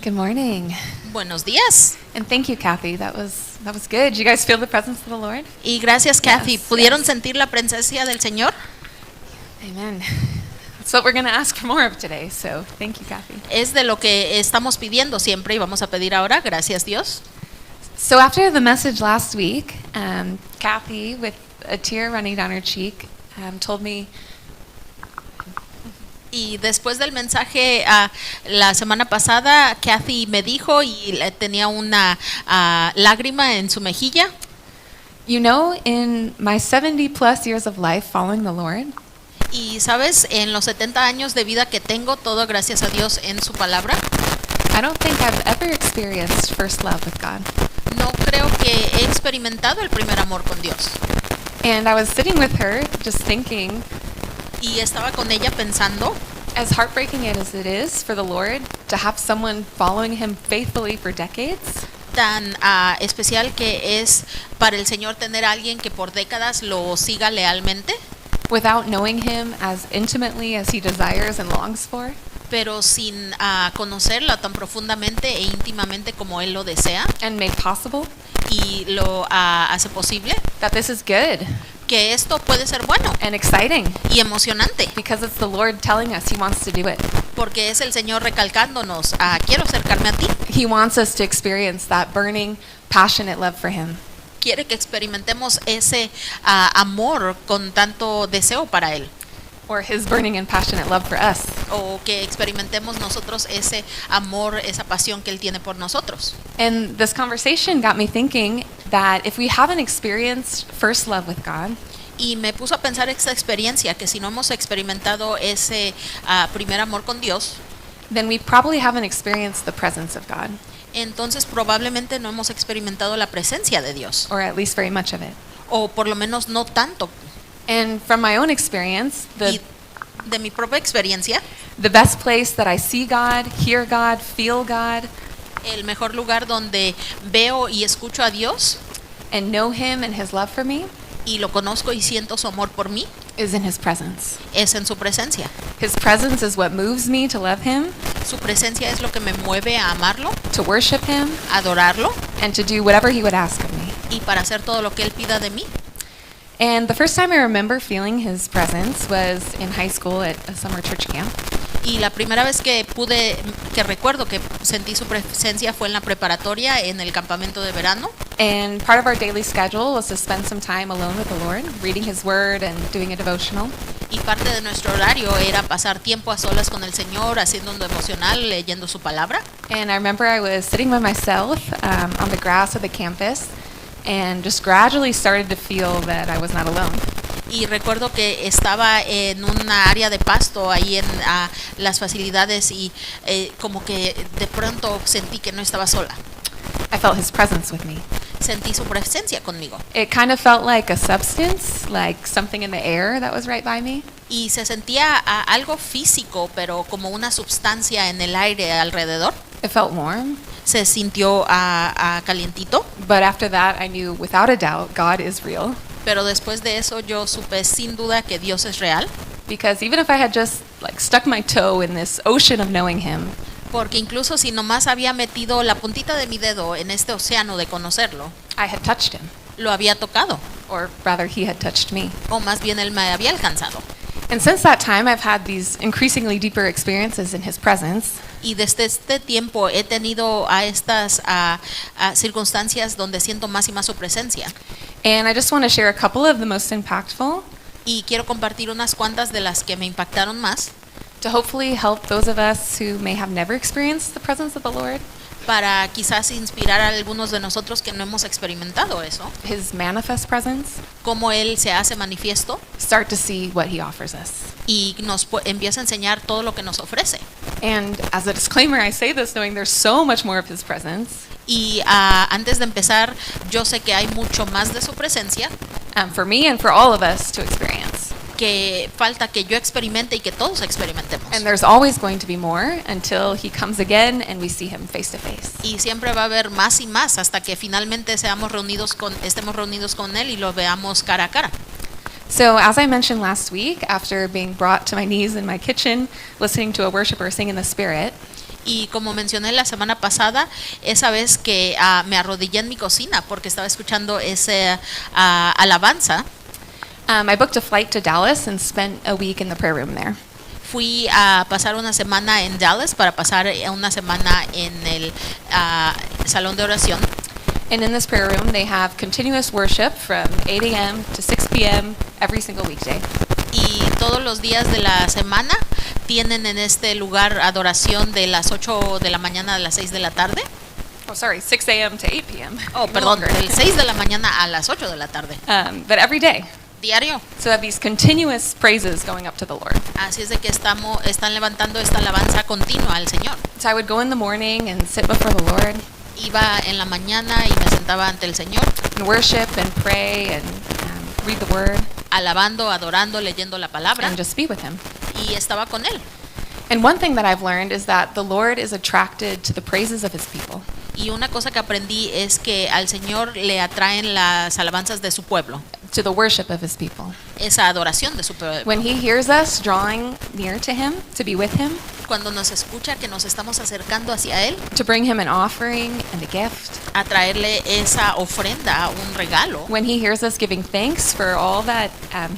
Good morning. Buenos días. And thank you, Kathy. That was good. Did you guys feel the presence of the Lord? Y gracias, Kathy. Yes, ¿Pudieron yes. sentir la presencia del Señor? Amen. That's what we're going to ask for more of today. So thank you, Kathy. Es de lo que estamos pidiendo siempre y vamos a pedir ahora. Gracias, Dios. So after the message last week, Kathy, with a tear running down her cheek, told me, Y después del mensaje la semana pasada, Kathy me dijo y tenía una lágrima en su mejilla. you know, in my 70 plus years of life following the Lord, Y sabes, en los 70 años de vida que tengo, todo gracias a Dios en su palabra, I don't think I've ever experienced first love with God. no creo que he experimentado el primer amor con Dios. And I was sitting with her just thinking, Y estaba con ella pensando, as heartbreaking as it is for the Lord to have someone following him faithfully for decades, tan especial que es para el Señor tener a alguien que por décadas lo siga lealmente, without knowing him as intimately as he desires and longs for, pero sin conocerla tan profundamente e íntimamente como Él lo desea and made possible, y lo hace posible, that this is good que esto puede ser bueno and exciting y emocionante, because it's the Lord telling us he wants to do it. porque es el Señor recalcándonos, quiero acercarme a ti, He wants us to experience that burning, passionate love for him. quiere que experimentemos ese amor con tanto deseo para Él, Or his burning and passionate love for us. o que experimentemos nosotros ese amor, esa pasión que Él tiene por nosotros. And this conversation got me thinking that if we haven't experienced first love with God, Y me puso a pensar esta experiencia, que si no hemos experimentado ese primer amor con Dios, then we probably haven't experienced the presence of God, entonces probablemente no hemos experimentado la presencia de Dios, or at least very much of it. o por lo menos no tanto. And from my own experience, Y de mi propia experiencia, the best place that I see God, hear God, feel God, el mejor lugar donde veo y escucho a Dios and know him and his love for me y lo conozco y siento su amor por mí is in his presence. es en su presencia. His presence is what moves me to love him, Su presencia es lo que me mueve a amarlo, to worship him, a adorarlo and to do whatever he would ask of me. y para hacer todo lo que Él pida de mí. And the first time I remember feeling his presence was in high school at a summer church camp. Y la primera vez que recuerdo que sentí su presencia fue en la preparatoria, en el campamento de verano. And part of our daily schedule was to spend some time alone with the Lord, reading his word and doing a devotional. Y parte de nuestro horario era pasar tiempo a solas con el Señor, haciendo un devocional, leyendo su palabra. And I remember I was sitting by myself on the grass of the campus and just gradually started to feel that I was not alone. Y recuerdo que estaba en una área de pasto ahí en las facilidades y como que de pronto sentí que no estaba sola. I felt his presence with me. Sentí su presencia conmigo. It kind of felt like a substance, like something in the air that was right by me. Y se sentía algo físico, pero como una sustancia en el aire alrededor. It felt warm. Se sintió calientito, But after that, I knew without a doubt God is real. pero después de eso yo supe sin duda que Dios es real, Because even if I had just like stuck my toe in this ocean of knowing him, porque incluso si nomás había metido la puntita de mi dedo en este océano de conocerlo, I had touched him. lo había tocado, Or rather, he had touched me. o más bien él me había alcanzado. And since that time, I've had these increasingly deeper experiences in his presence. Y desde este tiempo he tenido a estas circunstancias donde siento más y más su presencia. And I just want to share a couple of the most impactful Y quiero compartir unas cuantas de las que me impactaron más, to hopefully help those of us who may have never experienced the presence of the Lord, para quizás inspirar a algunos de nosotros que no hemos experimentado eso, his manifest presence, cómo Él se hace manifiesto start to see what he offers us. y nos empieza a enseñar todo lo que nos ofrece. And as a disclaimer, I say this knowing there's so much more of his presence. Y antes de empezar, yo sé que hay mucho más de su presencia For me and for all of us to experience. que falta que yo experimente y que todos experimentemos. And there's always going to be more until he comes again and we see him face to face. Y siempre va a haber más y más hasta que finalmente estemos reunidos con Él y lo veamos cara a cara. So, as I mentioned last week, after being brought to my knees in my kitchen, listening to a worshiper sing in the Spirit, Y como mencioné la semana pasada, esa vez que me arrodillé en mi cocina porque estaba escuchando ese alabanza, I booked a flight to Dallas and spent a week in the prayer room there. fui a pasar una semana en Dallas para pasar una semana en el salón de oración. And in this prayer room, they have continuous worship from 8 a.m. to 6 p.m. every single weekday. Y todos los días de la semana tienen en este lugar adoración de las 8 de la mañana a las 6 de la tarde. Oh, sorry, 6 a.m. to 8 p.m. Oh, Even perdón, longer. del 6 de la mañana a las 8 de la tarde. But every day. Diario. So have these continuous praises going up to the Lord. Así es de que están levantando esta alabanza continua al Señor. So I would go in the morning and sit before the Lord Iba en la mañana y me sentaba ante el Señor, and worship and pray and read the Word alabando, adorando, leyendo la palabra, and just be with Him. y estaba con Él. And one thing that I've learned is that the Lord is attracted to the praises of His people. Y una cosa que aprendí es que al Señor le atraen las alabanzas de su pueblo, To the worship of His people. esa adoración de su pueblo. When He hears us drawing near to Him, to be with Him, Cuando nos escucha que nos estamos acercando hacia Él, to bring Him an offering and a gift, a traerle esa ofrenda, un regalo. when He hears us giving thanks for all that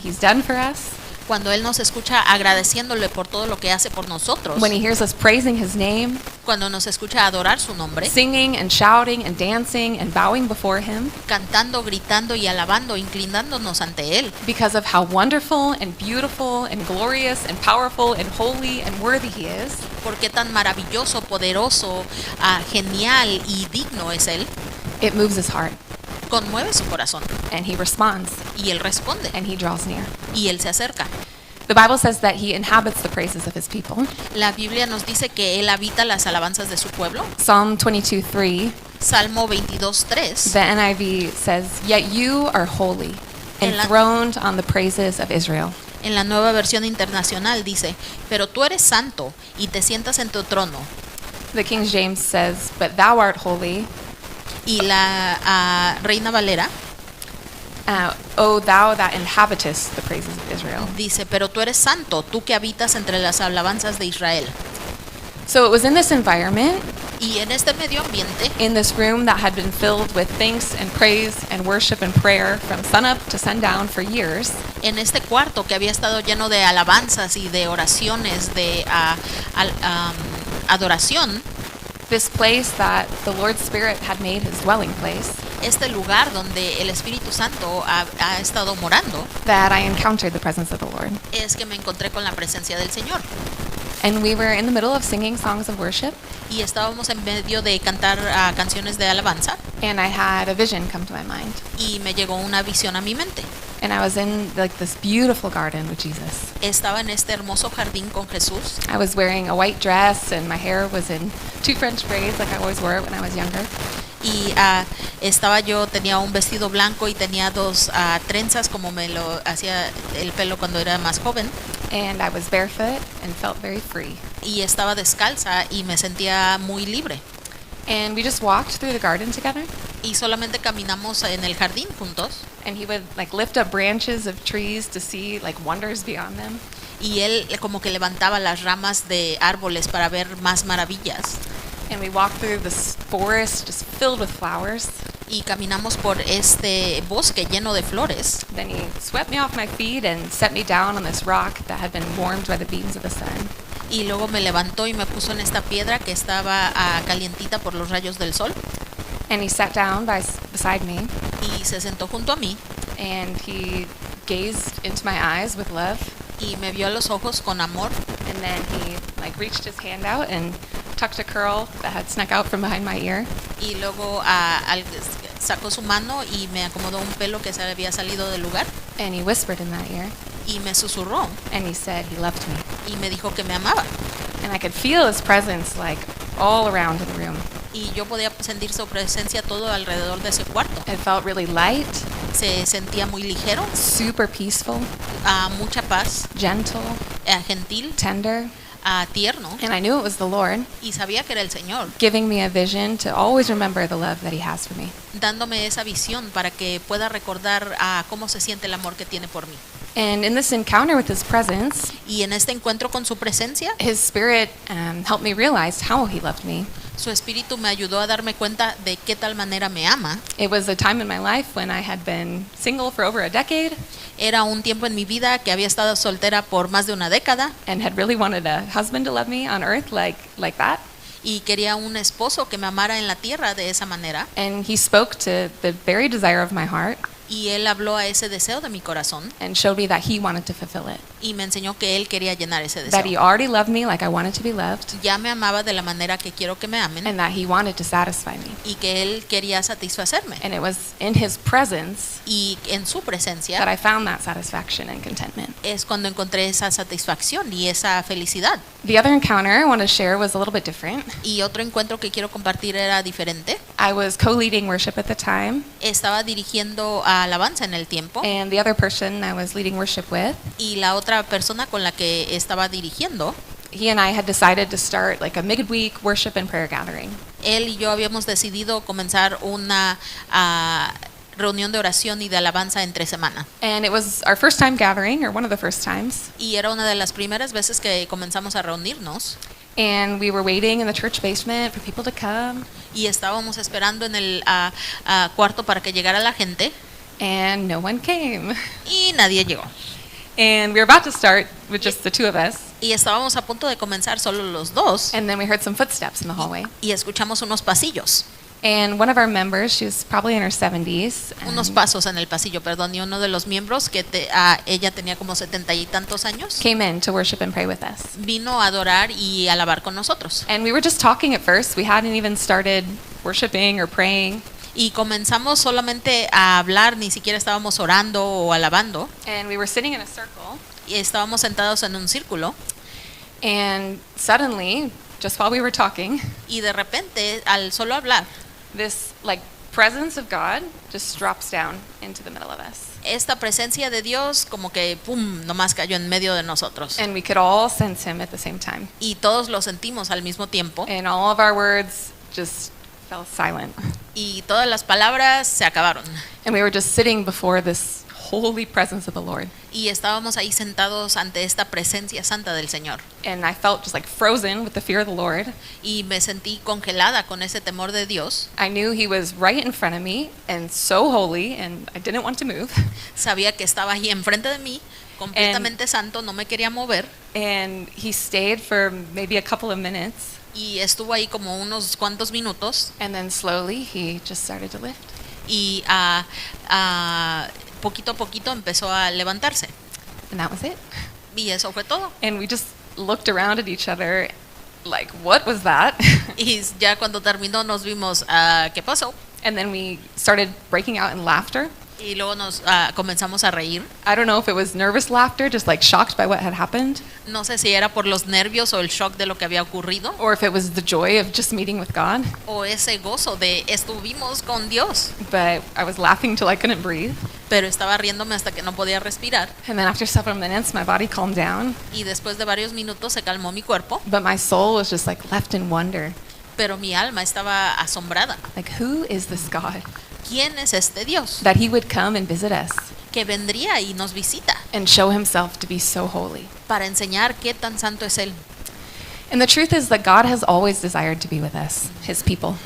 He's done for us, Cuando Él nos escucha agradeciéndole por todo lo que hace por nosotros. when He hears us praising His name, Cuando nos escucha adorar su nombre. singing and shouting and dancing and bowing before Him, Cantando, gritando y alabando, inclinándonos ante Él. because of how wonderful and beautiful and glorious and powerful and holy and worthy He is, Porque tan maravilloso, poderoso, genial y digno es Él. it moves His heart, Conmueve su corazón. and He responds, Y Él responde. and He draws near. Y Él se acerca. The Bible says that He inhabits the praises of His people. La Biblia nos dice que Él habita las alabanzas de su pueblo. Psalm 22:3, Salmo 22:3. the NIV says, "Yet you are holy, En la- enthroned on the praises of Israel." En la Nueva Versión Internacional dice, pero tú eres santo y te sientas en tu trono. The King James says, "But thou art holy, Y la Reina Valera O thou that inhabitest the praises of Israel." dice, pero tú eres santo, tú que habitas entre las alabanzas de Israel. So it was in this environment, Y en este medio ambiente, in this room that had been filled with thanks and praise and worship and prayer from sunup to sundown for years, en este cuarto que había estado lleno de alabanzas y de oraciones, de adoración, this place that the Lord's Spirit had made His dwelling place, este lugar donde el Espíritu Santo ha estado morando, that I encountered the presence of the Lord. es que me encontré con la presencia del Señor. And we were in the middle of singing songs of worship, Y estábamos en medio de cantar canciones de alabanza and I had a vision come to my mind. y me llegó una visión a mi mente. And I was in like this beautiful garden with Jesus. Estaba en este hermoso jardín con Jesús. I was wearing a white dress and my hair was in 2 French braids like I always wore it when I was younger. Y tenía un vestido blanco y tenía dos trenzas como me lo hacía el pelo cuando era más joven. And I was barefoot and felt very free. Y estaba descalza y me sentía muy libre. And we just walked through the garden together. Y solamente caminamos en el jardín juntos. And he would like lift up branches of trees to see like wonders beyond them. Y él como que levantaba las ramas de árboles para ver más maravillas. And we walked through this forest just filled with flowers. Y caminamos por este bosque lleno de flores. Then he swept me off my feet and set me down on this rock that had been warmed by the beams of the sun. Y luego me levantó y me puso en esta piedra que estaba calientita por los rayos del sol. And he sat down beside me, Y se sentó junto a mí and he gazed into my eyes with love. y me vio a los ojos con amor. And then he like reached his hand out and tucked a curl that had snuck out from behind my ear. Y luego sacó su mano y me acomodó un pelo que se había salido del lugar. And he whispered in that ear, Y me susurró and he said he loved me. y me dijo que me amaba. And I could feel his presence like all around in the room. Y yo podía sentir su presencia todo alrededor de ese cuarto. It felt really light, Se sentía muy ligero, super peaceful, mucha paz, gentle, gentil, tender. tierno. And I knew it was the Lord Y sabía que era el Señor, giving me a vision to always remember the love that he has for me. dándome esa visión para que pueda recordar cómo se siente el amor que tiene por mí. And in this encounter with his presence, Y en este encuentro con su presencia, his spirit helped me realize how he loved me. su espíritu me ayudó a darme cuenta de qué tal manera me ama. It was a time in my life when I had been single for over a decade Era un tiempo en mi vida que había estado soltera por más de una década and had really wanted a husband to love me on earth like that. y quería un esposo que me amara en la tierra de esa manera. And he spoke to the very desire of my heart Y él habló a ese deseo de mi corazón and showed me that he wanted to fulfill it. y me enseñó que él quería llenar ese That he deseo. already loved me like I wanted to be loved, Ya me amaba de la manera que quiero que me amen and that he wanted to satisfy me. y que él quería satisfacerme. And it was in his presence Y en su that presencia I found that satisfaction and contentment. es cuando encontré esa satisfacción y esa felicidad. The other encounter I want to share was a little bit different. Y otro encuentro que quiero compartir era diferente. I was co-leading worship at the time, Estaba dirigiendo a alabanza en el tiempo and the other person I was leading worship with, y la otra persona con la que estaba dirigiendo, he and I had decided to start like a midweek worship and prayer gathering. él y yo habíamos decidido comenzar una reunión de oración y de alabanza entre semana. And it was our first time gathering, or one of the first times, Y era una de las primeras veces que comenzamos a reunirnos and we were waiting in the church basement for people to come, y estábamos esperando en el cuarto para que llegara la gente and no one came. y nadie llegó. And we were about to start with just the two of us, Y estábamos a punto de comenzar solo los dos and then we heard some footsteps in the hallway. y escuchamos unos pasillos, And one of our members, she was probably in her 70s, unos pasos en el pasillo, perdón, y uno de los miembros que ella tenía como 70 y tantos años, came in to worship and pray with us. vino a adorar y alabar con nosotros. And we were just talking at first. We hadn't even started worshiping or praying. Y comenzamos solamente a hablar, ni siquiera estábamos orando o alabando, And we were sitting in a circle. y estábamos sentados en un círculo, And suddenly, just while we were talking, y de repente, al solo hablar, this like presence of God just drops down into the middle of us. esta presencia de Dios como que pum, nomás cayó en medio de nosotros. And we could all sense him at the same time. Y todos lo sentimos al mismo tiempo, And all of our words just fell silent. y todas las palabras se acabaron. And we were just sitting before this holy presence of the Lord. Y estábamos ahí sentados ante esta presencia santa del Señor. And I felt just like frozen with the fear of the Lord. Y me sentí congelada con ese temor de Dios. I knew he was right in front of me and so holy, and I didn't want to move. Sabía que estaba ahí enfrente de mí, completamente santo, no me quería mover. And he stayed for maybe a couple of minutes, Y estuvo ahí como unos cuantos minutos. and then slowly he just started to lift. Y poquito a poquito empezó a levantarse. And that was it. Y eso fue todo. And we just looked around at each other like, what was that? Y ya cuando terminó nos vimos, ¿qué pasó? And then we started breaking out in laughter. Y luego nos comenzamos a reír. I don't know if it was nervous laughter, just like shocked by what had happened, No sé si era por los nervios o el shock de lo que había ocurrido, or if it was the joy of just meeting with God. o ese gozo de estuvimos con Dios. But I was laughing till I couldn't breathe. Pero estaba riéndome hasta que no podía respirar. And then after several minutes, my body calmed down, Y después de varios minutos se calmó mi cuerpo, but my soul was just like left in wonder. pero mi alma estaba asombrada. Like, who is this God? ¿Quién es este Dios That he would come and visit us que vendría y nos visita and show himself to be so holy. para enseñar qué tan santo es Él? And the truth is that God has always desired to be with us, his people.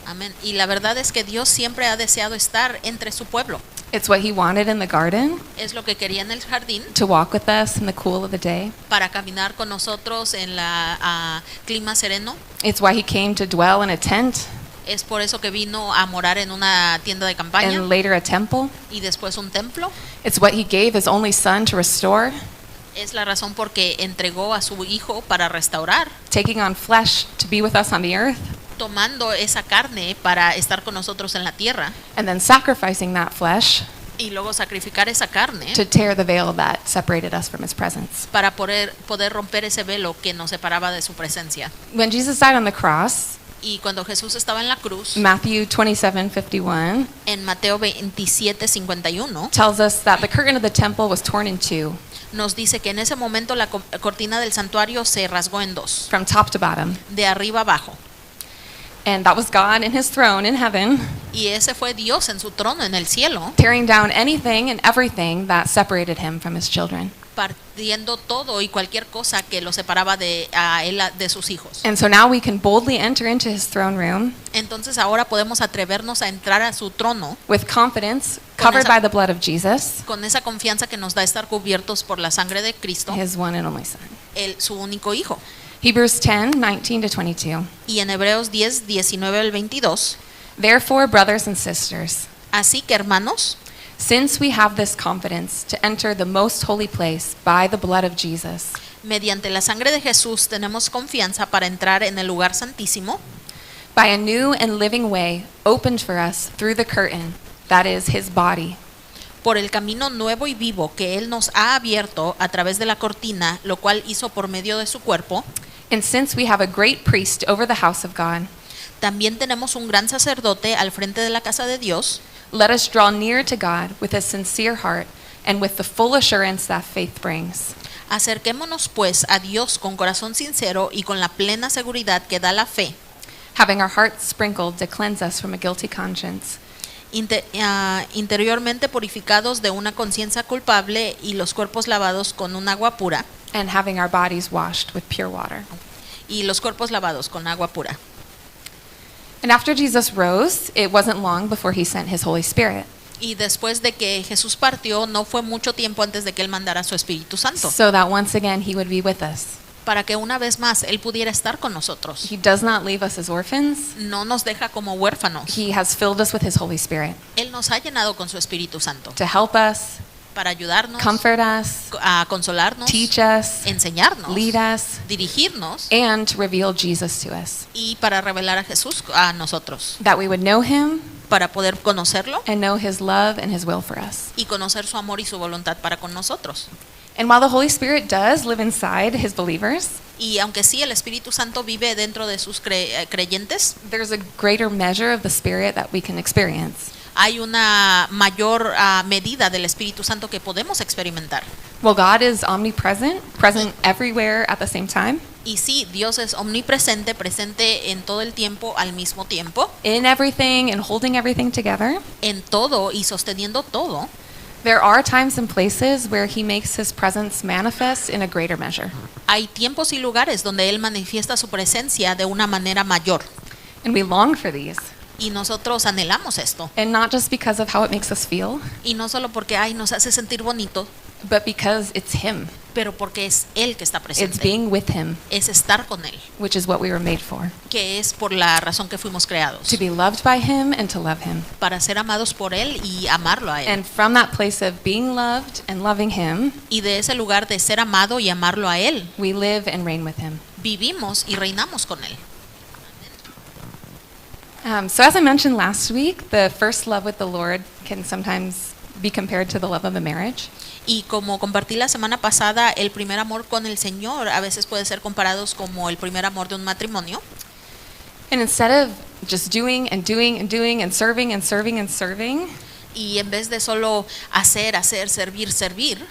Amén. Y la verdad es que Dios siempre ha deseado estar entre su pueblo. It's what he wanted in the garden, Es lo que quería en el jardín, to walk with us in the cool of the day. para caminar con nosotros en la clima sereno. It's why he came to dwell in a tent Es por eso que vino a morar en una tienda de campaña and later a temple. y después un templo. It's what he gave his only son to restore, Es la razón por que entregó a su hijo para restaurar, taking on flesh to be with us on the earth, tomando esa carne para estar con nosotros en la tierra and then sacrificing that flesh y luego sacrificar esa carne to tear the veil that separated us from his presence. para poder romper ese velo que nos separaba de su presencia. When Jesus died on the cross, Y cuando Jesús estaba en la cruz, Matthew 27:51 en Mateo 27:51, tells us that the curtain of the temple was torn in two, nos dice que en ese momento la cortina del santuario se rasgó en dos, from top to bottom. de arriba abajo. And that was God in his throne in heaven, Y ese fue Dios en su trono en el cielo, tearing down anything and everything that separated him from his children. partiendo todo y cualquier cosa que lo separaba de a él de sus hijos. And so now we can boldly enter into his throne room Entonces ahora podemos atrevernos a entrar a su trono with confidence, Con covered esa- by the blood of Jesus, con esa confianza que nos da estar cubiertos por la sangre de Cristo, his one and only Son. su único hijo. Hebrews 10:19 to 22. Y en Hebreos 10, 19 al 22, Therefore, brothers and sisters, así que hermanos, since we have this confidence to enter the most holy place by the blood of Jesus, mediante la sangre de Jesús tenemos confianza para entrar en el lugar santísimo, by a new and living way opened for us through the curtain, that is his body, por el camino nuevo y vivo que Él nos ha abierto a través de la cortina, lo cual hizo por medio de su cuerpo. and since we have a great priest over the house of God, También tenemos un gran sacerdote al frente de la casa de Dios. let us draw near to God with a sincere heart and with the full assurance that faith brings. Acerquémonos pues a Dios con corazón sincero y con la plena seguridad que da la fe, Having our hearts sprinkled to cleanse us from a guilty conscience, interiormente purificados de una conciencia culpable y los cuerpos lavados con un agua pura, and having our bodies washed with pure water. y los cuerpos lavados con agua pura. And after Jesus rose, it wasn't long before he sent his Holy Spirit, Y después de que Jesús partió, no fue mucho tiempo antes de que Él mandara a su Espíritu Santo, so that once again he would be with us. para que una vez más Él pudiera estar con nosotros. He does not leave us as orphans. No nos deja como huérfanos. He has filled us with his Holy Spirit Él nos ha llenado con su Espíritu Santo to help us, para ayudarnos, comfort us, a consolarnos, teach us, enseñarnos, lead us, dirigirnos and to reveal Jesus to us, y para revelar a Jesús a nosotros, that we would know him para poder conocerlo and know his love and his will for us. y conocer su amor y su voluntad para con nosotros. And while the Holy Spirit does live inside his believers, Y aunque sí el Espíritu Santo vive dentro de sus creyentes, there's a greater measure of the Spirit that we can experience. hay una mayor medida del Espíritu Santo que podemos experimentar. Well, God is omnipresent, present everywhere at the same time, Y sí, Dios es omnipresente, presente en todo el tiempo al mismo tiempo, in everything and holding everything together. en todo y sosteniendo todo. There are times and places where he makes his presence manifest in a greater measure. Hay tiempos y lugares donde Él manifiesta su presencia de una manera mayor. And we long for these. Y nosotros anhelamos esto. And not just because of how it makes us feel, Y no solo porque ay, nos hace sentir bonito, but because it's him. pero porque es Él que está It's presente. being with him, Es estar con Él, which is what we were made for. que es por la razón que fuimos creados. To be loved by him and to love him. Para ser amados por Él y amarlo a Él. And from that place of being loved and loving him, Y de ese lugar de ser amado y amarlo a Él, we live and reign with him. vivimos y reinamos con Él. So as I mentioned last week, the first love with the Lord can sometimes be compared to the love of a marriage. Y como compartí la semana pasada, el primer amor con el Señor a veces puede ser comparados como el primer amor de un matrimonio. And instead of just doing and doing and doing and serving and serving and serving, Y en vez de solo hacer, servir,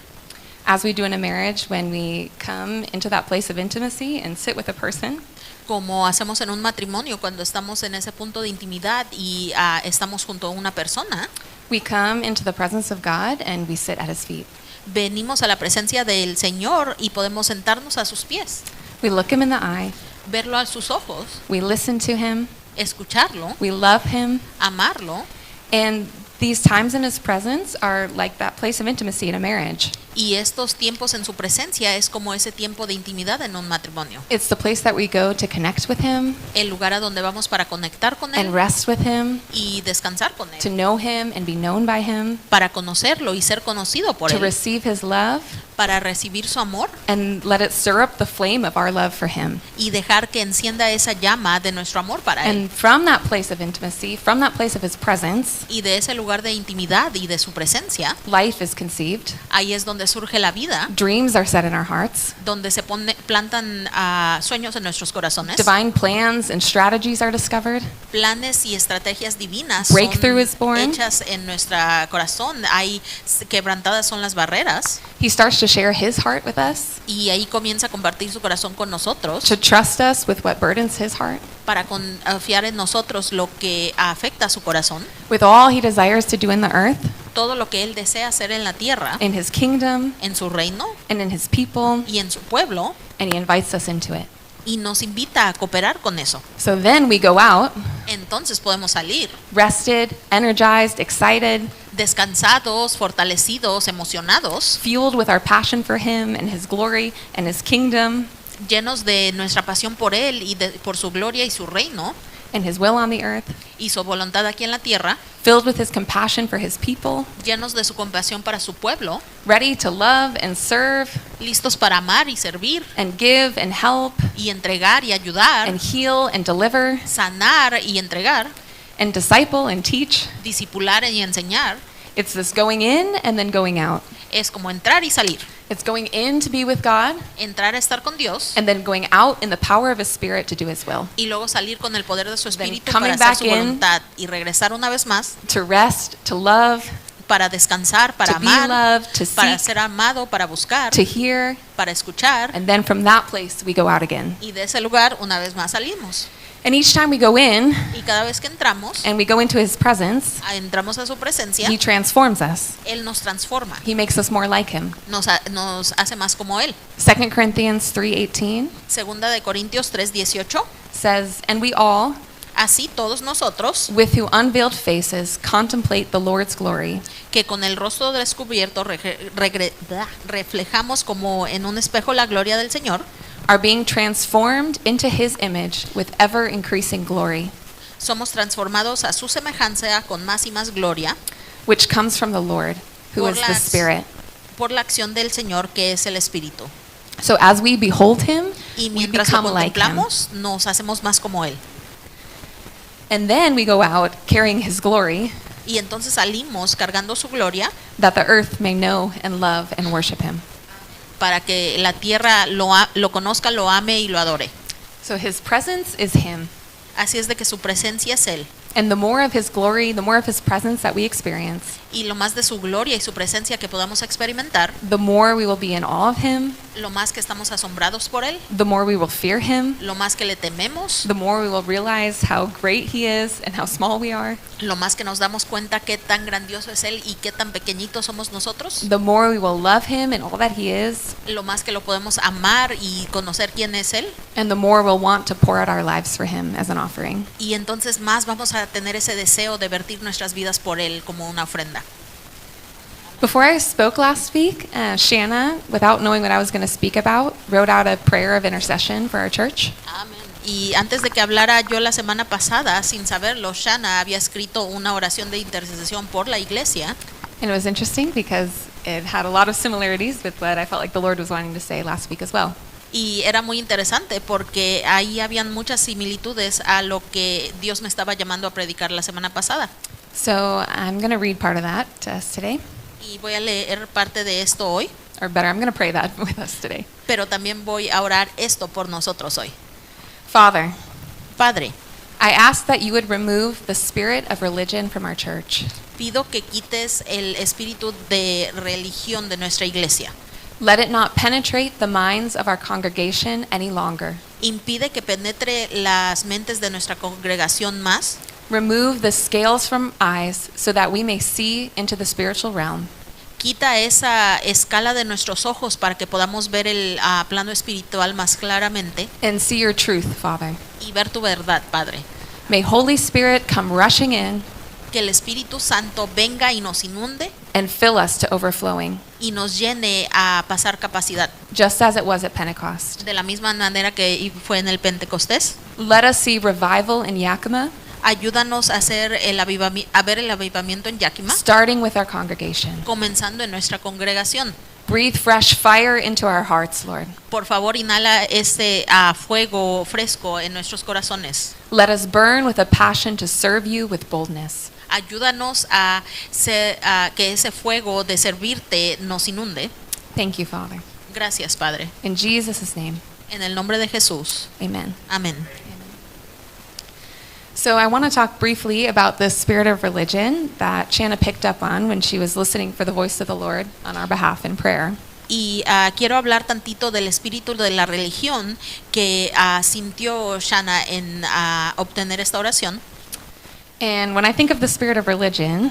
as we do in a marriage when we come into that place of intimacy and sit with a person, como hacemos en un matrimonio cuando estamos en ese punto de intimidad y estamos junto a una persona, we come into the presence of God and we sit at his feet. venimos a la presencia del Señor y podemos sentarnos a sus pies, We look him in the eye, verlo a sus ojos, we listen to him, escucharlo, we love him, amarlo. and these times in his presence are like that place of intimacy in a marriage. Y estos tiempos en su presencia es como ese tiempo de intimidad en un matrimonio. It's the place that we go to connect with him El lugar a donde vamos para conectar con and Él rest with him, y descansar con to Él, know him and be known by him, para conocerlo y ser conocido por to Él, receive his love, para recibir su amor and let it stir up the flame of our love for him. y dejar que encienda esa llama de nuestro amor para Él. And from that place of intimacy, from that place of his presence, Y de ese lugar de intimidad y de su presencia, life is conceived, ahí es donde donde surge la vida, Dreams are set in our hearts. donde se plantan sueños en nuestros corazones. Divine plans and strategies are discovered. Planes y estrategias divinas Breakthrough son is born. hechas en nuestro corazón. Hay quebrantadas son las barreras He starts to share his heart with us, y ahí comienza a compartir su corazón con nosotros to trust us with what burdens his heart, para confiar en nosotros lo que afecta a su corazón, with all he desires to do in the earth, todo lo que él desea hacer en la tierra, in his kingdom, en su reino and in his people, y en su pueblo, and he invites us into it. y nos invita a cooperar con eso. So then we go out, Entonces podemos salir rested, energized, excited, descansados, fortalecidos, emocionados, fueled with our passion for him and his glory and his kingdom llenos de nuestra pasión por él y por su gloria y su reino and his will on the earth, y su voluntad aquí en la tierra, filled with his compassion for his people, llenos de su compasión para su pueblo, ready to love and serve listos para amar y servir and give and help y entregar y ayudar, and heal and deliver sanar y entregar, and disciple and teach. discipular y enseñar. It's this going in and then going out. Es como entrar y salir, It's going in to be with God entrar a estar con Dios and then going out in the power of his spirit to do his will, y luego salir con el poder de su espíritu coming para hacer back su in. voluntad y regresar una vez más to rest, to love, para descansar, para to be amar, loved, to para seek, ser amado, para buscar, to hear, para escuchar, and then from that place we go out again. y de ese lugar una vez más salimos. And each time we go in Y cada vez que entramos, and we go into his presence, entramos a su presencia, he transforms us. Él nos transforma, He makes us more like him. nos hace más como Él. 2 Corinthians 3:18 Segunda de Corintios 3:18, says, "And we all, así todos nosotros, with who unveiled faces contemplate the Lord's glory, que con el rostro descubierto reflejamos como en un espejo la gloria del Señor, are being transformed into his image with ever increasing glory, somos transformados a su semejanza con más y más gloria which comes from the Lord, who Por is the las- Spirit." por la acción del Señor que es el Espíritu. So as we behold him, Y we mientras lo become like him. contemplamos, nos hacemos más como Él. And then we go out carrying his glory, Y entonces salimos cargando su gloria that the earth may know and love and worship him. para que la tierra lo conozca, lo ame y lo adore. So his presence is him. Así es de que su presencia es Él. And the more of his glory, the more of his presence that we experience, Y lo más de su gloria y su presencia que podamos experimentar, the more we will be in awe of him, lo más que estamos asombrados por Él, the more we will fear him, lo más que le tememos, the more we will realize how great he is and how small we are, lo más que nos damos cuenta qué tan grandioso es Él y qué tan pequeñitos somos nosotros, the more we will love him and all that he is, lo más que lo podemos amar y conocer quién es Él, and the more we'll want to pour out our lives for him as an offering. y entonces más vamos a tener ese deseo de vertir nuestras vidas por Él como una ofrenda. Before I spoke last week, Shanna, without knowing what I was going to speak about, wrote out a prayer of intercession for our church. Y antes de que hablara yo la semana pasada, sin saberlo, Shanna había escrito una oración de intercesión por la iglesia. And it was interesting because it had a lot of similarities with what I felt like the Lord was wanting to say last week as well. Y era muy interesante porque ahí habían muchas similitudes a lo que Dios me estaba llamando a predicar la semana pasada. So I'm going to read part of that to us today. Y voy a leer parte de esto hoy, Or better, I'm going to pray that with us today. pero también voy a orar esto por nosotros hoy. Father, Padre, I ask that you would remove the spirit of religion from our church. pido que quites el espíritu de religión de nuestra iglesia. Let it not penetrate the minds of our congregation any longer. Impide que penetre las mentes de nuestra congregación más. Remove the scales from eyes so that we may see into the spiritual realm. Quita esa escala de nuestros ojos para que podamos ver el plano espiritual más claramente And see your truth, Father. y ver tu verdad, Padre. May Holy Spirit come rushing in Que el Espíritu Santo venga y nos inunde and fill us to overflowing, y nos llene a pasar capacidad, just as it was at Pentecost. de la misma manera que fue en el Pentecostés. Let us see revival in Yakima, Ayúdanos a hacer a ver el avivamiento en Yakima, starting with our congregation. comenzando en nuestra congregación. Breathe fresh fire into our hearts, Lord. Por favor, inhala ese fuego fresco en nuestros corazones. Let us burn with a passion to serve you with boldness. Ayúdanos a que ese fuego de servirte nos inunde. Thank you, Father. Gracias, Padre. In Jesus' name, En el nombre de Jesús. amen. Amén. So I want to talk briefly about the spirit of religion that Shanna picked up on when she was listening for the voice of the Lord on our behalf in prayer. Y quiero hablar tantito del espíritu de la religión que sintió Shanna en obtener esta oración. And when I think of the spirit of religion,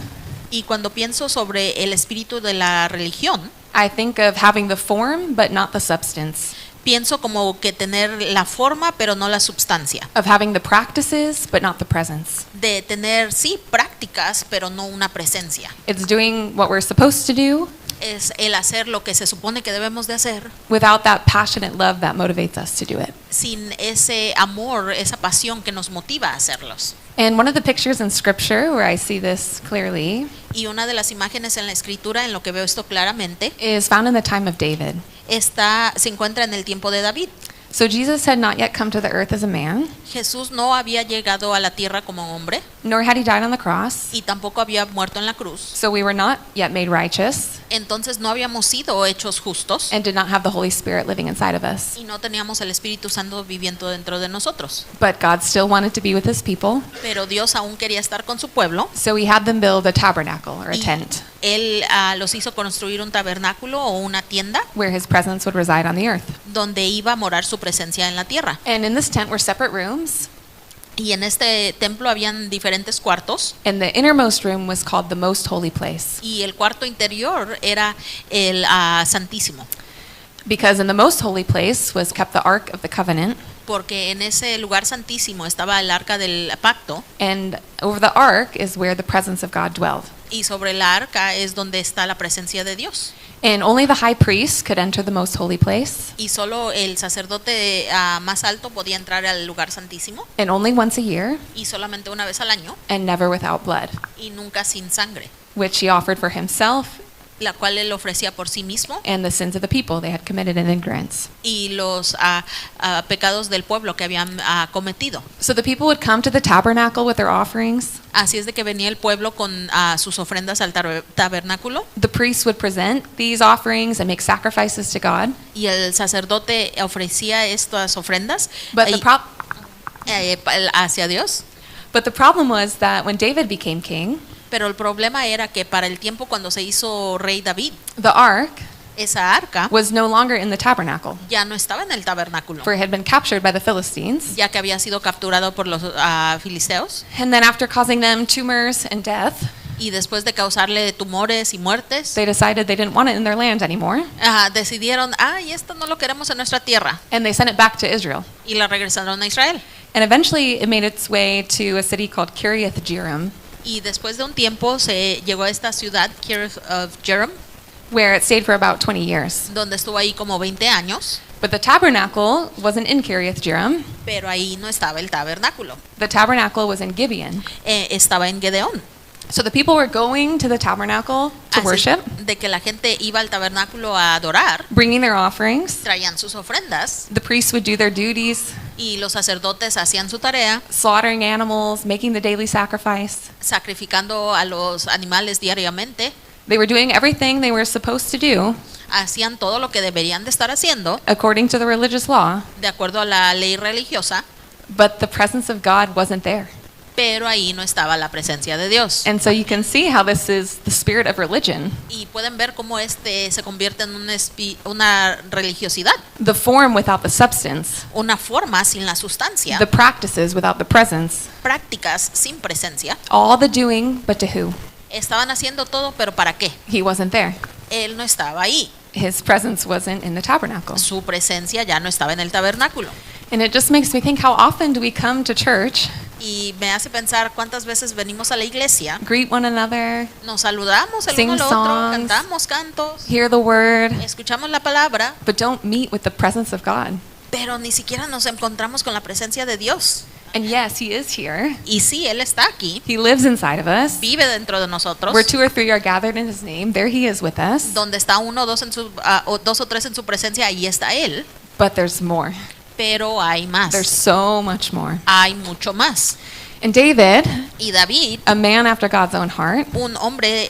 Y cuando pienso sobre el espíritu de la religión, I think of having the form but not the substance, pienso como que tener la forma pero no la substancia. of having the practices but not the presence. De tener, sí, prácticas pero no una presencia. It's doing what we're supposed to do Es el hacer lo que se supone que debemos de hacer without that passionate love that motivates us to do it. sin ese amor, esa pasión que nos motiva a hacerlos. And one of the pictures in scripture where I see this clearly Y una de las imágenes en la escritura en lo que veo esto claramente is found in the time of David. se encuentra en el tiempo de David. So Jesus had not yet come to the earth as a man, Jesús no había llegado a la tierra como hombre nor had he died on the cross. y tampoco había muerto en la cruz. So we were not yet made righteous Entonces no habíamos sido hechos justos and did not have the Holy Spirit living inside of us. y no teníamos el Espíritu Santo viviendo dentro de nosotros. But God still wanted to be with his people, Pero Dios aún quería estar con su pueblo. so he had them build a tabernacle or a Y tent Él los hizo construir un tabernáculo o una tienda where his presence would reside on the earth. donde iba a morar su presencia en la tierra. And in this tent were separate rooms, Y en este templo habían diferentes cuartos and the innermost room was called the most holy place, y el cuarto interior era el Santísimo, because in the most holy place was kept the Ark of the Covenant, porque en ese lugar santísimo estaba el arca del pacto and over the Ark is where the presence of God dwelled. y sobre la arca es donde está la presencia de Dios. And only the high priest could enter the most holy place, Y solo el sacerdote más alto podía entrar al lugar santísimo and only once a year, y solamente una vez al año and never without blood, y nunca sin sangre, which he offered for himself la cual él ofrecía por sí mismo and the sins of the people they had committed in ignorance. y los pecados del pueblo que habían cometido. So the people would come to the tabernacle with their offerings. Así es de que venía el pueblo con sus ofrendas al tabernáculo The priests would present these offerings and make sacrifices to God. y el sacerdote ofrecía estas ofrendas But the, prob- hacia Dios. but the problem was that when David became king, Pero el problema era que para el tiempo cuando se hizo rey David, the ark esa arca was no longer in the tabernacle, ya no estaba en el tabernáculo, for it had been captured by the Philistines. ya que había sido capturado por los filisteos And then after causing them tumors and death, y después de causarle tumores y muertes, they decided they didn't want it in their land anymore, decidieron, y esto no lo queremos en nuestra tierra, and they sent it back to Israel. y la regresaron a Israel. And eventually it made its way to a city called Kiriath Jearim, Y después de un tiempo se llegó a esta ciudad, Kiriath of Jearim, where it stayed for about 20 years. donde estuvo ahí como 20 años, But the tabernacle wasn't in Kiriath Jearim. pero ahí no estaba el tabernáculo, The tabernacle was in Gibeon. estaba en Gedeón. So the people were going to the tabernacle to Así worship, de que la gente iba al tabernáculo a adorar, bringing their offerings. traían sus ofrendas The priests would do their duties, y los sacerdotes hacían su tarea, slaughtering animals, making the daily sacrifice. sacrificando a los animales diariamente, They were doing everything they were supposed to do hacían todo lo que deberían de estar haciendo according to the religious law, de acuerdo a la ley religiosa, but the presence of God wasn't there. pero ahí no estaba la presencia de Dios. And so you can see how this is the spirit of religion. Y pueden ver cómo se convierte en una religiosidad, The form without the substance, una forma sin la sustancia, the practices without the presence, prácticas sin presencia. all the doing, but to who? Estaban haciendo todo, pero ¿para qué? He wasn't there. Él no estaba ahí. His presence wasn't in the tabernacle. Su presencia ya no estaba en el tabernáculo. And it just makes me think, how often do we come to church, Y me hace pensar cuántas veces venimos a la iglesia, greet one another, nos saludamos el Sing uno al otro, songs. cantamos cantos, hear the word, escuchamos la palabra, but don't meet with the presence of God? pero ni siquiera nos encontramos con la presencia de Dios. And yes, he is here. Y sí, Él está aquí, He lives inside of us. vive dentro de nosotros. Where 2 or 3 are gathered in his name, there he is with us. Donde está uno, o dos o tres en su presencia, ahí está Él. But there's more. Pero hay más, There's so much more. hay mucho más. And David, Y David, a man after God's own heart, un hombre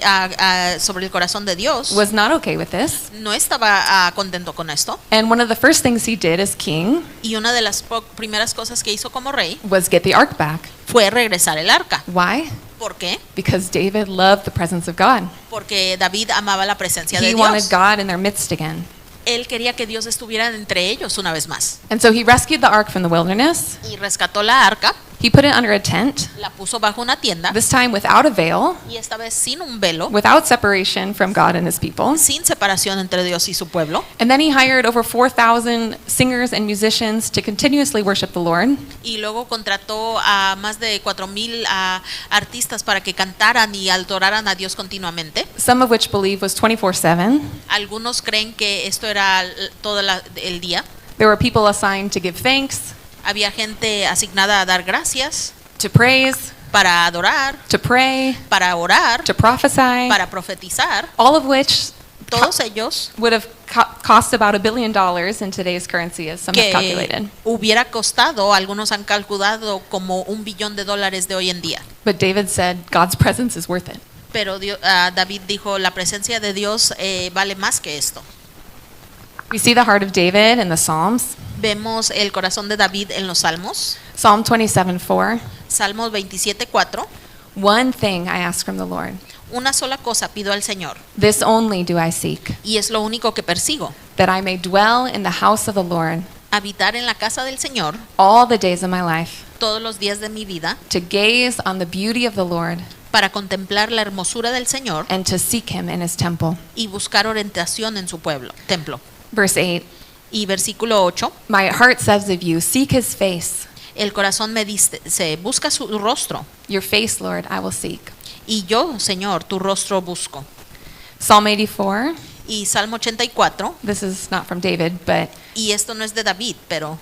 sobre el corazón de Dios, was not okay with this. no estaba contento con esto. And one of the first things he did as king Y una de las primeras cosas que hizo como rey was get the ark back. fue regresar el arca. Why? ¿Por qué? Because David loved the presence of God. Porque David amaba la presencia de He wanted Dios. God in their midst again. Él quería que Dios estuviera entre ellos una vez más. And so he rescued the ark from the wilderness. Y rescató la arca, He put it under a tent, la puso bajo una tienda, this time without a veil, y esta vez sin un velo, without separation from God and his people. sin separación entre Dios y su pueblo. And then he hired over 4,000 singers and musicians to continuously worship the Lord. Y luego contrató a más de 4,000 artistas para que cantaran y adoraran a Dios continuamente. Some of which believe was 24/7. Algunos creen que esto era todo el día. There were people assigned to give thanks, Había gente asignada a dar gracias, to praise, para adorar, to pray, para orar, to prophesy, para profetizar. all of which Todos ellos would have cost about $1 billion in today's currency, as some have que calculated. hubiera costado, algunos han calculado como $1 billón de hoy en día. But David said, God's presence is worth it. Pero David dijo, la presencia de Dios vale más que esto. We see the heart of David in the Psalms. Vemos el corazón de David en los Salmos. Psalm 27:4. Salmos 27:4. One thing I ask from the Lord, Una sola cosa pido al Señor, this only do I seek, y es lo único que persigo: that I may dwell in the house of the Lord habitar en la casa del Señor all the days of my life, todos los días de mi vida, to gaze on the beauty of the Lord para contemplar la hermosura del Señor and to seek him in his temple. y buscar orientación en su templo. Verse 8, Y versículo 8, my heart says of you, seek his face. el corazón me dice, busca su rostro, Your face, Lord, I will seek. y yo, Señor, tu rostro busco. Psalm 84, Y Salmo 84, this is not from David, but y esto no es de David, pero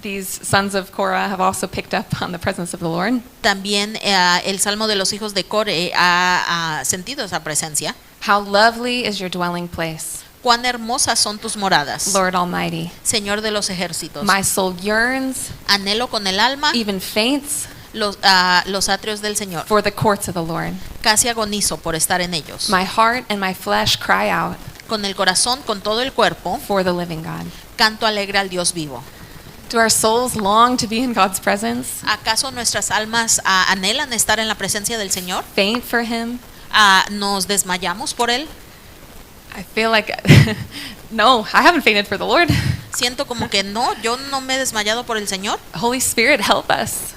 these sons of Korah have also picked up on the presence of the Lord. también el Salmo de los hijos de Core ha sentido esa presencia. How lovely is your dwelling place, Cuán hermosas son tus moradas, Lord Almighty. Señor de los ejércitos. My soul yearns, Anhelo con el alma even faints, los atrios del Señor. for the courts of the Lord. Casi agonizo por estar en ellos. My heart and my flesh cry out Con el corazón, con todo el cuerpo, for the living God. canto alegre al Dios vivo. Do our souls long to be in God's presence? ¿Acaso nuestras almas anhelan estar en la presencia del Señor? Faint for him? ¿Nos desmayamos por Él? I feel like, no, I haven't fainted for the Lord. Siento como que no, yo no me he desmayado por el Señor. Holy Spirit, help us.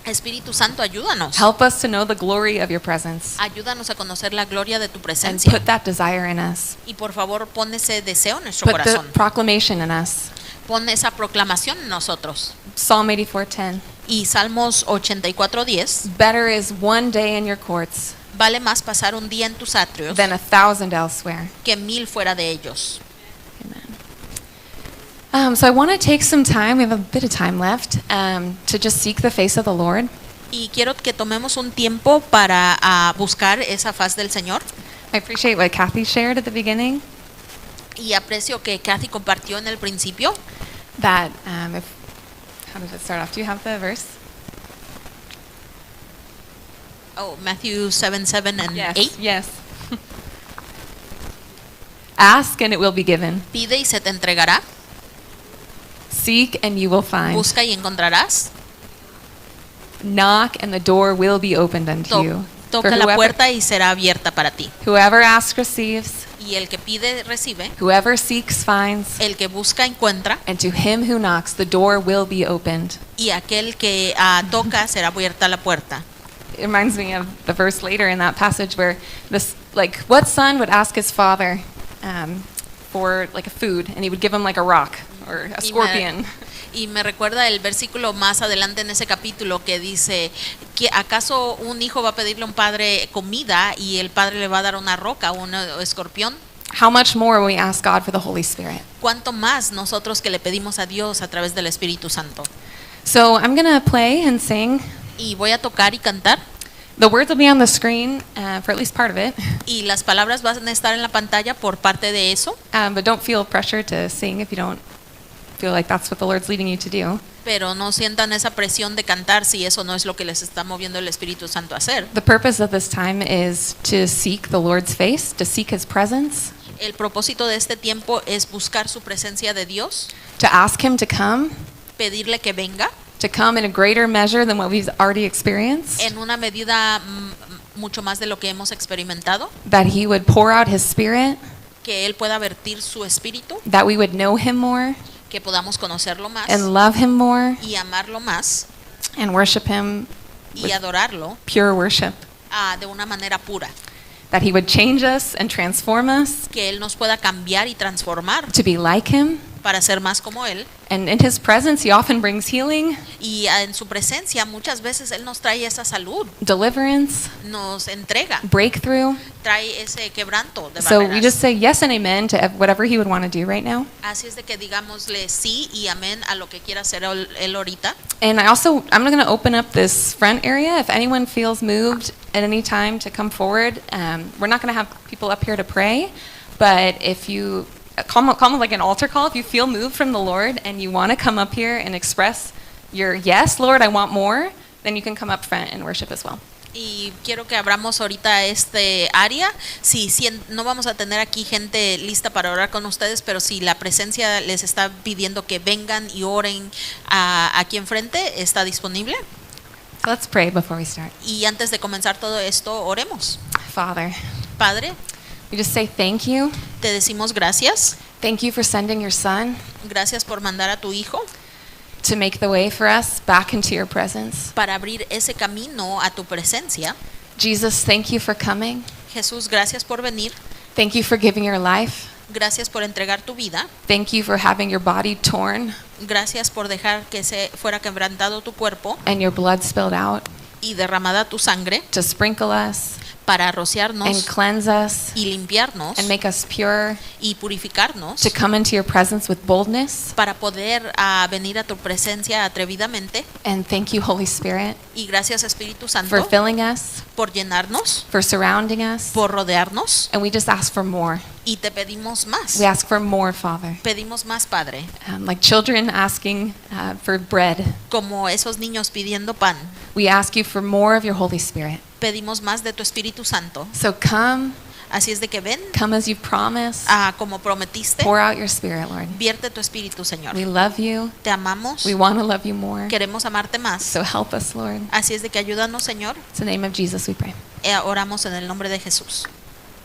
Espíritu Santo, ayúdanos. Help us to know the glory of your presence Ayúdanos a conocer la gloria de tu and presencia. put that desire in us. Y por favor, pon ese deseo en nuestro Put the corazón. proclamation in us. Pon esa proclamación en nosotros. Psalm 84:10. Y Salmos 84:10. Better is one day in your courts Vale más pasar un día en tus atrios than 1,000 elsewhere. que 1,000 fuera de ellos. So I want to take some time, we have a bit of time left, to just seek the face of the Lord. Y quiero que tomemos un tiempo para buscar esa faz del Señor. I appreciate what Kathy shared at the beginning, Y aprecio que Kathy compartió en el principio. that how does it start off? Do you have the verse? Matthew 7:7 and 8. Yes. Ask and it will be given. Pide y se te entregará. Seek and you will find. Busca y encontrarás. Knock and the door will be opened unto you. For Toca la whoever, puerta y será abierta para ti. whoever asks receives, Y el que pide recibe, whoever seeks finds, el que busca encuentra, and to him who knocks the door will be opened. y aquel que toca será abierta la puerta. It reminds me of the verse later in that passage where this, like, what son would ask his father for like a food, and he would give him like a rock or a scorpion? Y me recuerda el versículo más adelante en ese capítulo que dice que acaso un hijo va a pedirle a un padre comida y el padre le va a dar una roca o un escorpión. How much more when we ask God for the Holy Spirit? ¿Cuánto más nosotros que le pedimos a Dios a través del Espíritu Santo? So I'm gonna play and sing. Y voy a tocar y cantar, The words will be on the screen for at least part of it, y las palabras van a estar en la pantalla por parte de eso, but don't feel pressure to sing if you don't feel like that's what the Lord's leading you to do. Pero no sientan esa presión de cantar si eso no es lo que les está moviendo el Espíritu Santo a hacer. The purpose of this time is to seek the Lord's face, to seek His presence, El propósito de este tiempo es buscar su presencia de Dios, to ask Him to come pedirle que venga in a greater measure than what we've already experienced, en una medida mucho más de lo que hemos experimentado, that He would pour out His Spirit, que Él pueda vertir su espíritu, that we would know Him more que podamos conocerlo más and love Him more y amarlo más and worship Him y adorarlo pure worship, de una manera pura, that He would change us and transform us que Él nos pueda cambiar y transformar to be like Him. para ser más como Él. And in His presence, He often brings healing, Y en su presencia muchas veces Él nos trae esa salud, deliverance, nos entrega, breakthrough. trae ese quebranto de So we barreras. just say yes and amen to whatever He would want to do right now. Así es de que digámosle sí y amén a lo que quiera hacer Él ahorita. And I'm going to open up this front area. If anyone feels moved at any time to come forward, we're not going to have people up here to pray, but if you come like an altar call, if you feel moved from the Lord and you want to come up here and express your yes, Lord, I want more, then you can come up front and worship as well. Y quiero que abramos ahorita este área. Si no vamos a tener aquí gente lista para orar con ustedes, pero si la presencia les está pidiendo que vengan y oren aquí enfrente, está disponible. So let's pray before we start. Y antes de comenzar todo esto, oremos. Father, Padre, we just say thank you. te decimos gracias. Thank you for sending your Son Gracias por mandar a tu Hijo to make the way for us back into your presence. para abrir ese camino a tu presencia. Jesus, thank you for coming. Jesús, gracias por venir. Thank you for giving your life. Gracias por entregar tu vida. Thank you for having your body torn Gracias por dejar que se fuera quebrantado tu cuerpo and your blood spilled out y derramada tu sangre to sprinkle us para and rociarnos cleanse us y limpiarnos and make us pure, y purificarnos to come into your presence with boldness. para poder venir a tu presencia atrevidamente. And thank you, Holy Spirit, Y gracias, Espíritu for Santo, filling us, por llenarnos, for surrounding us. por rodearnos, And we just ask for more. y te pedimos más. We ask for more, Father. Pedimos más, Padre, Like children asking for bread. como esos niños pidiendo pan. We ask you for more of your Holy Spirit. Pedimos más de tu Espíritu Santo. So come Así es de que ven, Come as you've promised. como prometiste, Pour out your Spirit, Lord. vierte tu Espíritu, Señor. We love you. Te amamos, We want to love you more. queremos amarte más. So help us, Lord. Así es de que ayúdanos, Señor. In the name of Jesus we pray. Oramos en el nombre de Jesús.